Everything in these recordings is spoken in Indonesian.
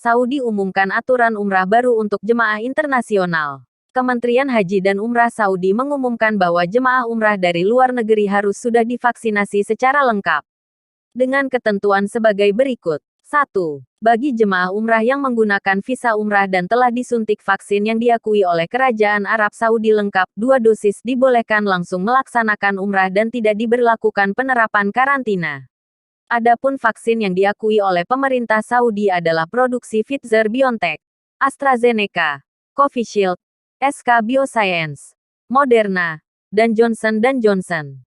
Saudi umumkan aturan umrah baru untuk jemaah internasional. Kementerian Haji dan Umrah Saudi mengumumkan bahwa jemaah umrah dari luar negeri harus sudah divaksinasi secara lengkap. Dengan ketentuan sebagai berikut. 1. Bagi jemaah umrah yang menggunakan visa umrah dan telah disuntik vaksin yang diakui oleh Kerajaan Arab Saudi lengkap, 2 dosis dibolehkan langsung melaksanakan umrah dan tidak diberlakukan penerapan karantina. Adapun vaksin yang diakui oleh pemerintah Saudi adalah produksi Pfizer-BioNTech, AstraZeneca, Covishield, SK Bioscience, Moderna, dan Johnson & Johnson.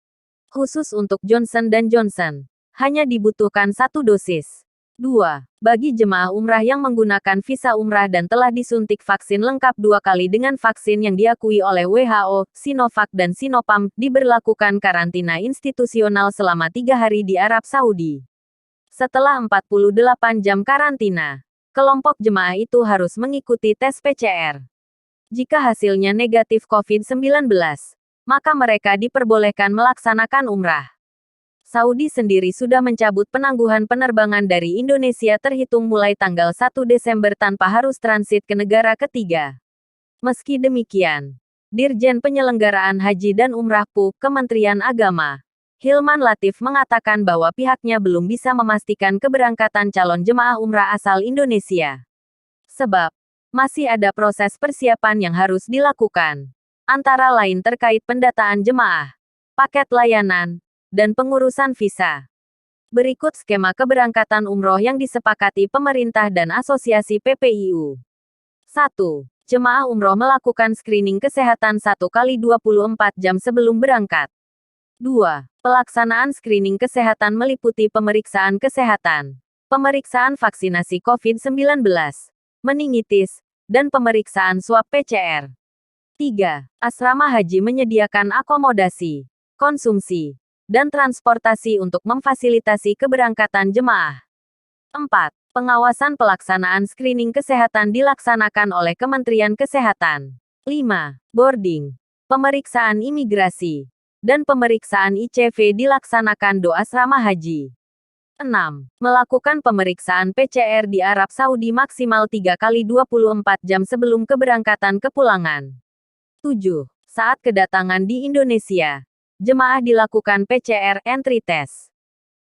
Khusus untuk Johnson & Johnson, hanya dibutuhkan 1 dosis. 2. Bagi jemaah umrah yang menggunakan visa umrah dan telah disuntik vaksin lengkap 2 kali dengan vaksin yang diakui oleh WHO, Sinovac dan Sinopharm, diberlakukan karantina institusional selama 3 hari di Arab Saudi. Setelah 48 jam karantina, kelompok jemaah itu harus mengikuti tes PCR. Jika hasilnya negatif COVID-19, maka mereka diperbolehkan melaksanakan umrah. Saudi sendiri sudah mencabut penangguhan penerbangan dari Indonesia terhitung mulai tanggal 1 Desember tanpa harus transit ke negara ketiga. Meski demikian, Dirjen Penyelenggaraan Haji dan Umrah PU, Kementerian Agama, Hilman Latif mengatakan bahwa pihaknya belum bisa memastikan keberangkatan calon jemaah umrah asal Indonesia. Sebab, masih ada proses persiapan yang harus dilakukan. Antara lain terkait pendataan jemaah, paket layanan, dan pengurusan visa. Berikut skema keberangkatan umroh yang disepakati pemerintah dan asosiasi PPIU. 1. Jemaah umroh melakukan screening kesehatan 1 kali 24 jam sebelum berangkat. 2. Pelaksanaan screening kesehatan meliputi pemeriksaan kesehatan, pemeriksaan vaksinasi COVID-19, meningitis, dan pemeriksaan swab PCR. 3. Asrama haji menyediakan akomodasi, konsumsi, dan transportasi untuk memfasilitasi keberangkatan jemaah. 4. Pengawasan pelaksanaan screening kesehatan dilaksanakan oleh Kementerian Kesehatan. 5. Boarding, pemeriksaan imigrasi, dan pemeriksaan ICV dilaksanakan do asrama haji. 6. Melakukan pemeriksaan PCR di Arab Saudi maksimal 3 kali 24 jam sebelum keberangkatan kepulangan. 7. Saat kedatangan di Indonesia, jemaah dilakukan PCR entry test.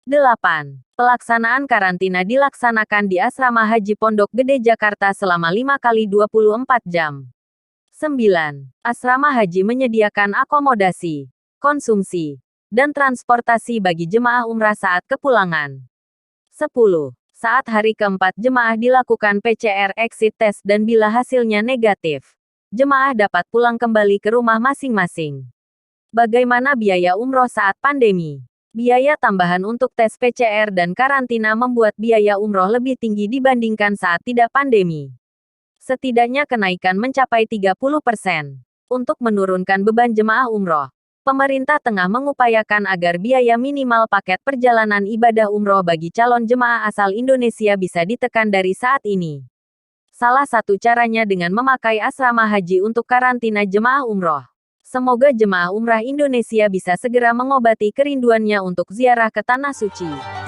8. Pelaksanaan karantina dilaksanakan di Asrama Haji Pondok Gede Jakarta selama 5 kali 24 jam. 9. Asrama haji menyediakan akomodasi, konsumsi, dan transportasi bagi jemaah umrah saat kepulangan. 10. Saat hari keempat jemaah dilakukan PCR exit test dan bila hasilnya negatif, jemaah dapat pulang kembali ke rumah masing-masing. Bagaimana biaya umroh saat pandemi? Biaya tambahan untuk tes PCR dan karantina membuat biaya umroh lebih tinggi dibandingkan saat tidak pandemi. Setidaknya kenaikan mencapai 30%. Untuk menurunkan beban jemaah umroh, pemerintah tengah mengupayakan agar biaya minimal paket perjalanan ibadah umroh bagi calon jemaah asal Indonesia bisa ditekan dari saat ini. Salah satu caranya dengan memakai asrama haji untuk karantina jemaah umroh. Semoga jemaah umrah Indonesia bisa segera mengobati kerinduannya untuk ziarah ke Tanah Suci.